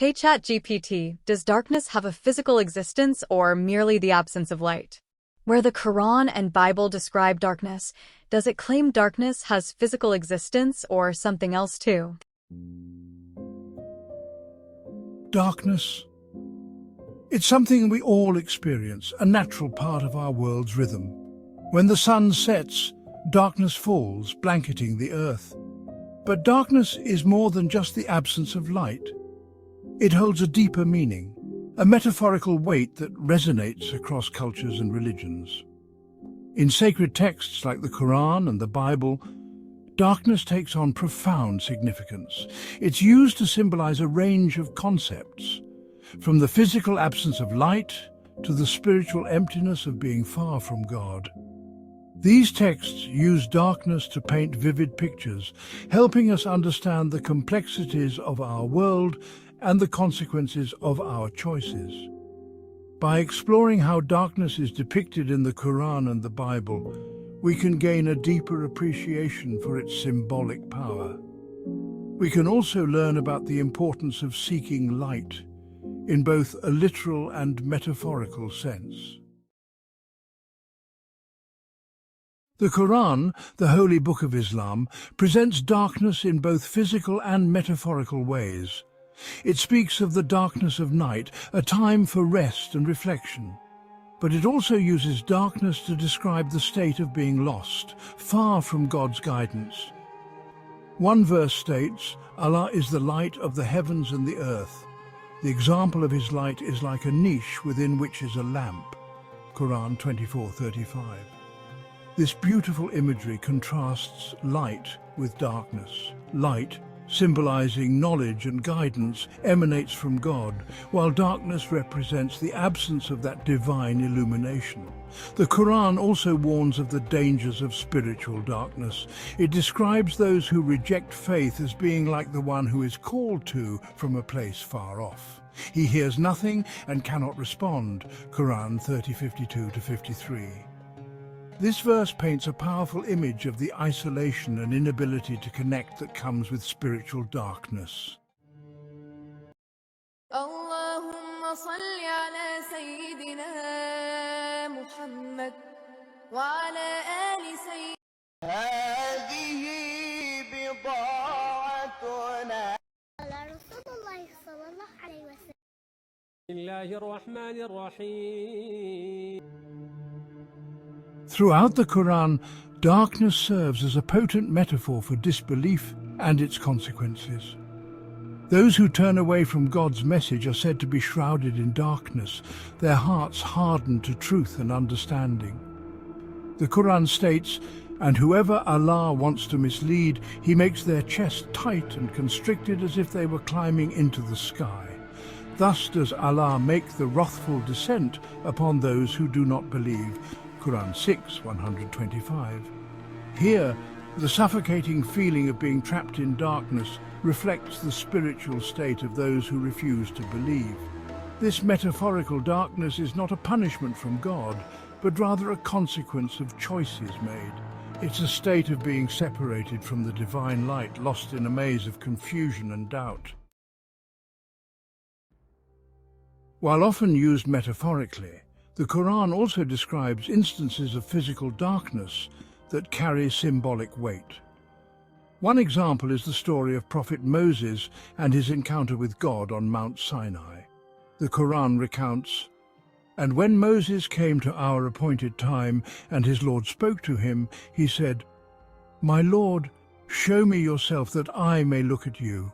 Hey ChatGPT, does darkness have a physical existence or merely the absence of light? Where the Quran and Bible describe darkness, does it claim darkness has physical existence or something else too? Darkness. It's something we all experience, a natural part of our world's rhythm. When the sun sets, darkness falls, blanketing the earth. But darkness is more than just the absence of light. It holds a deeper meaning, a metaphorical weight that resonates across cultures and religions. In sacred texts like the Quran and the Bible, darkness takes on profound significance. It's used to symbolize a range of concepts, from the physical absence of light to the spiritual emptiness of being far from God. These texts use darkness to paint vivid pictures, helping us understand the complexities of our world and the consequences of our choices. By exploring how darkness is depicted in the Quran and the Bible, we can gain a deeper appreciation for its symbolic power. We can also learn about the importance of seeking light, in both a literal and metaphorical sense. The Quran, the holy book of Islam, presents darkness in both physical and metaphorical ways. It speaks of the darkness of night, a time for rest and reflection. But it also uses darkness to describe the state of being lost, far from God's guidance. One verse states, "Allah is the light of the heavens and the earth. The example of his light is like a niche within which is a lamp." Quran 24:35. This beautiful imagery contrasts light with darkness. Light, symbolizing knowledge and guidance, emanates from God, while darkness represents the absence of that divine illumination. The Quran also warns of the dangers of spiritual darkness. It describes those who reject faith as being like the one who is called to from a place far off. He hears nothing and cannot respond. Quran 30:52-53. This verse paints a powerful image of the isolation and inability to connect that comes with spiritual darkness. اللهم صل على سيدنا محمد وعلى آل سيدنا هذه بضاعتنا على رسول الله صلى الله عليه وسلم. بسم الله الرحمن الرحيم. Throughout the Quran, darkness serves as a potent metaphor for disbelief and its consequences. Those who turn away from God's message are said to be shrouded in darkness, their hearts hardened to truth and understanding. The Quran states, "And whoever Allah wants to mislead, he makes their chest tight and constricted as if they were climbing into the sky. Thus does Allah make the wrathful descent upon those who do not believe." Quran 6:125. Here, the suffocating feeling of being trapped in darkness reflects the spiritual state of those who refuse to believe. This metaphorical darkness is not a punishment from God, but rather a consequence of choices made. It's a state of being separated from the divine light, lost in a maze of confusion and doubt. While often used metaphorically, the Quran also describes instances of physical darkness that carry symbolic weight. One example is the story of Prophet Moses and his encounter with God on Mount Sinai. The Quran recounts, "And when Moses came to our appointed time and his Lord spoke to him, he said, 'My Lord, show me yourself that I may look at you.'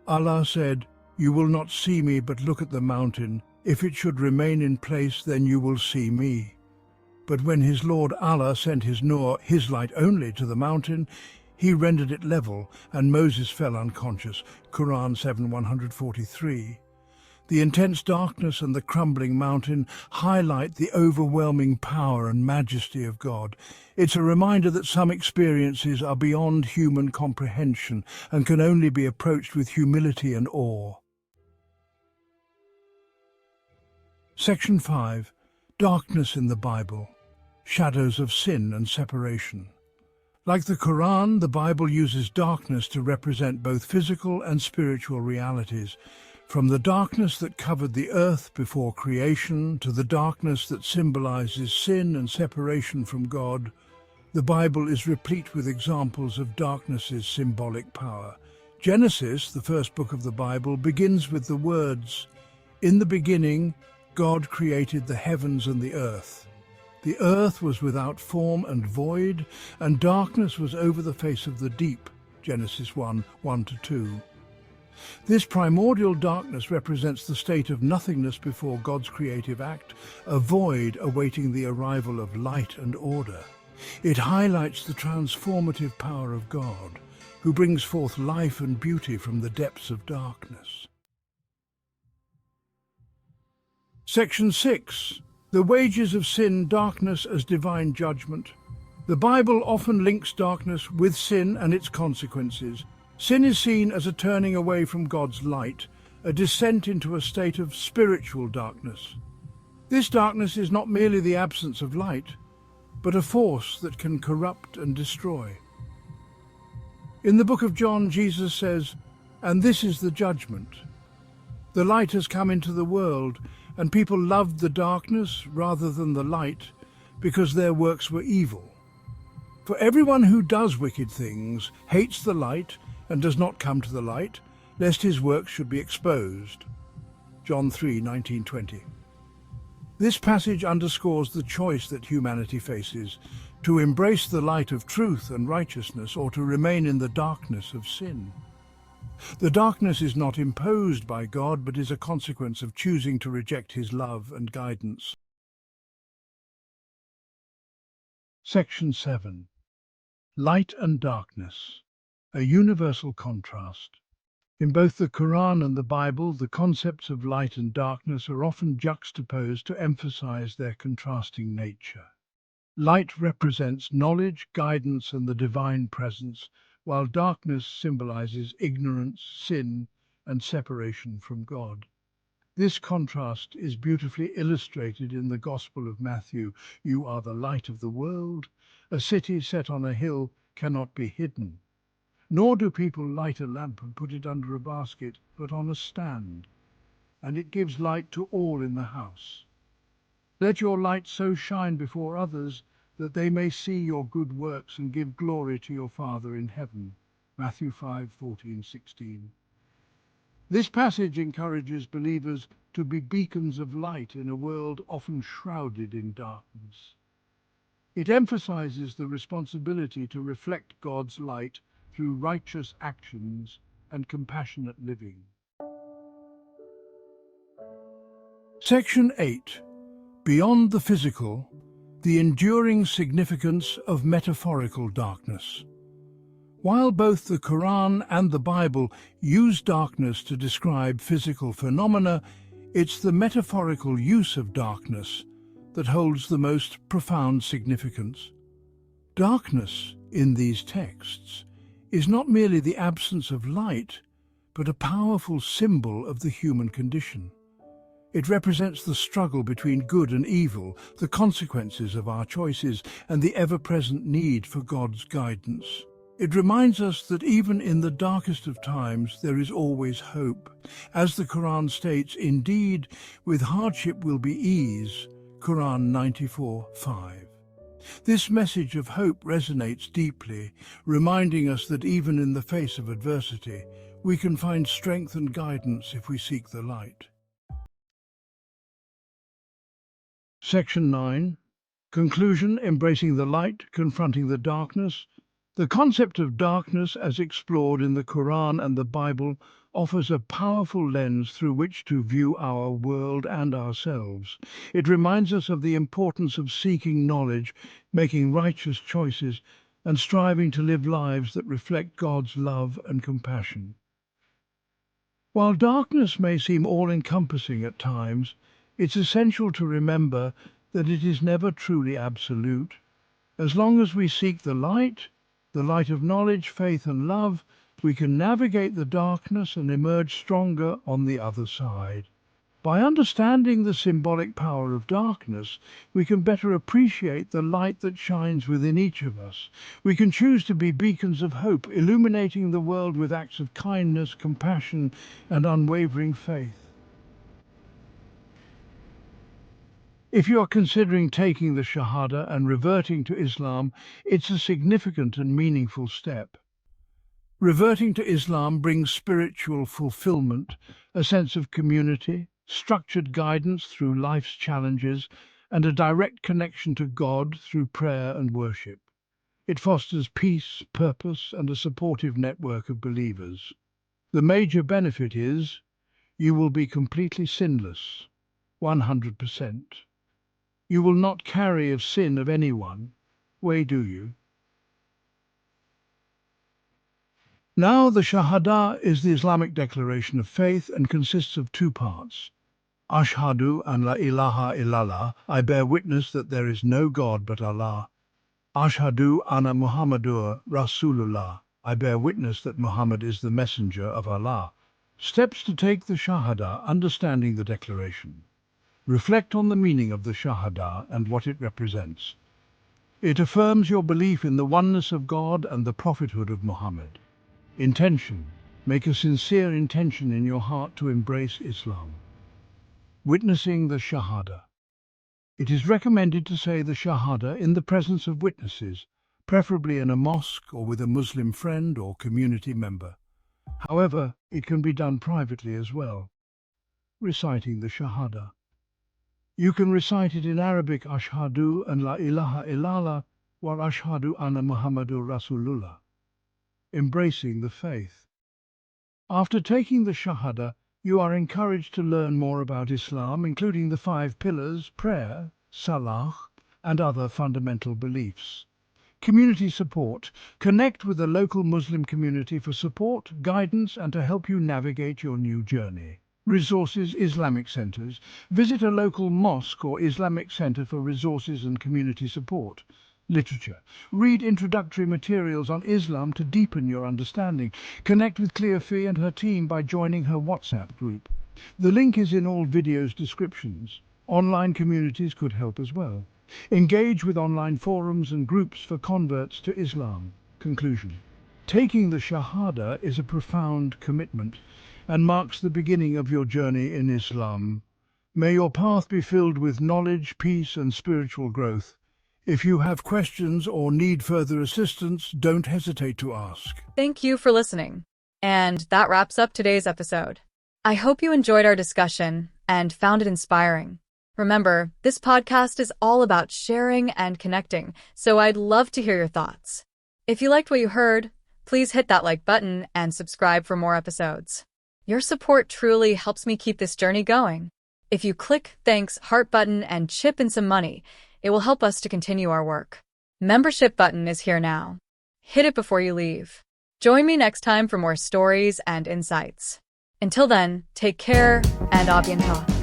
Allah said, 'You will not see me, but look at the mountain. If it should remain in place, then you will see me.' But when his Lord Allah sent his Nur, his light only, to the mountain, he rendered it level, and Moses fell unconscious." Quran 7:143. The intense darkness and the crumbling mountain highlight the overwhelming power and majesty of God. It's a reminder that some experiences are beyond human comprehension and can only be approached with humility and awe. Section 5. Darkness in the Bible. Shadows of sin and separation. Like the Quran, the Bible uses darkness to represent both physical and spiritual realities. From the darkness that covered the earth before creation to the darkness that symbolizes sin and separation from God, the Bible is replete with examples of darkness's symbolic power. Genesis, the first book of the Bible, begins with the words, "In the beginning, God created the heavens and the earth. The earth was without form and void, and darkness was over the face of the deep." Genesis 1, 1-2. This primordial darkness represents the state of nothingness before God's creative act, a void awaiting the arrival of light and order. It highlights the transformative power of God, who brings forth life and beauty from the depths of darkness. Section 6. The wages of sin, darkness as divine judgment. The Bible often links darkness with sin and its consequences. Sin is seen as a turning away from God's light, a descent into a state of spiritual darkness. This darkness is not merely the absence of light, but a force that can corrupt and destroy. In the book of John, Jesus says, "And this is the judgment. The light has come into the world, and people loved the darkness rather than the light, because their works were evil. For everyone who does wicked things hates the light and does not come to the light, lest his works should be exposed." John 3:19-20. This passage underscores the choice that humanity faces, to embrace the light of truth and righteousness or to remain in the darkness of sin. The darkness is not imposed by God, but is a consequence of choosing to reject his love and guidance. Section 7. Light and darkness, a universal contrast. In both the Quran and the Bible, the concepts of light and darkness are often juxtaposed to emphasize their contrasting nature. Light represents knowledge, guidance, and the divine presence, while darkness symbolizes ignorance, sin, and separation from God. This contrast is beautifully illustrated in the Gospel of Matthew. "You are the light of the world. A city set on a hill cannot be hidden. Nor do people light a lamp and put it under a basket, but on a stand, and it gives light to all in the house. Let your light so shine before others that they may see your good works and give glory to your Father in heaven." Matthew 5:14-16. This passage encourages believers to be beacons of light in a world often shrouded in darkness. It emphasizes the responsibility to reflect God's light through righteous actions and compassionate living. Section 8. Beyond the physical, the enduring significance of metaphorical darkness. While both the Quran and the Bible use darkness to describe physical phenomena, it's the metaphorical use of darkness that holds the most profound significance. Darkness, in these texts, is not merely the absence of light, but a powerful symbol of the human condition. It represents the struggle between good and evil, the consequences of our choices, and the ever-present need for God's guidance. It reminds us that even in the darkest of times there is always hope. As the Quran states, "Indeed, with hardship will be ease." Quran 94:5. This message of hope resonates deeply, reminding us that even in the face of adversity, we can find strength and guidance if we seek the light. Section 9. Conclusion: Embracing the light, confronting the darkness. The concept of darkness, as explored in the Quran and the Bible, offers a powerful lens through which to view our world and ourselves. It reminds us of the importance of seeking knowledge, making righteous choices, and striving to live lives that reflect God's love and compassion. While darkness may seem all-encompassing at times, it's essential to remember that it is never truly absolute. As long as we seek the light of knowledge, faith, and love, we can navigate the darkness and emerge stronger on the other side. By understanding the symbolic power of darkness, we can better appreciate the light that shines within each of us. We can choose to be beacons of hope, illuminating the world with acts of kindness, compassion, and unwavering faith. If you are considering taking the Shahada and reverting to Islam, it's a significant and meaningful step. Reverting to Islam brings spiritual fulfillment, a sense of community, structured guidance through life's challenges, and a direct connection to God through prayer and worship. It fosters peace, purpose, and a supportive network of believers. The major benefit is you will be completely sinless, 100%. You will not carry of sin of anyone, way do you? Now, the Shahada is the Islamic declaration of faith and consists of two parts. Ashhadu an la ilaha illallah, I bear witness that there is no God but Allah. Ashhadu anna Muhammadur Rasulullah, I bear witness that Muhammad is the messenger of Allah. Steps to take the Shahada, understanding the declaration. Reflect on the meaning of the Shahada and what it represents. It affirms your belief in the oneness of God and the prophethood of Muhammad. Intention. Make a sincere intention in your heart to embrace Islam. Witnessing the Shahada. It is recommended to say the Shahada in the presence of witnesses, preferably in a mosque or with a Muslim friend or community member. However, it can be done privately as well. Reciting the Shahada. You can recite it in Arabic, Ashhadu an la ilaha illallah wa Ashhadu anna Muhammadur Rasulullah. Embracing the faith. After taking the Shahada, you are encouraged to learn more about Islam, including the 5 pillars, prayer, salah, and other fundamental beliefs. Community support. Connect with the local Muslim community for support, guidance, and to help you navigate your new journey. Resources. Islamic centers. Visit a local mosque or Islamic center for resources and community support. Literature. Read introductory materials on Islam to deepen your understanding. Connect with Clearfee and her team by joining her WhatsApp group. The link is in all videos' descriptions. Online communities could help as well. Engage with online forums and groups for converts to Islam. Conclusion. Taking the Shahada is a profound commitment and marks the beginning of your journey in Islam. May your path be filled with knowledge, peace, and spiritual growth. If you have questions or need further assistance, don't hesitate to ask. Thank you for listening. And that wraps up today's episode. I hope you enjoyed our discussion and found it inspiring. Remember, this podcast is all about sharing and connecting, so I'd love to hear your thoughts. If you liked what you heard, please hit that like button and subscribe for more episodes. Your support truly helps me keep this journey going. If you click thanks heart button and chip in some money, it will help us to continue our work. Membership button is here now. Hit it before you leave. Join me next time for more stories and insights. Until then, take care and à bientôt.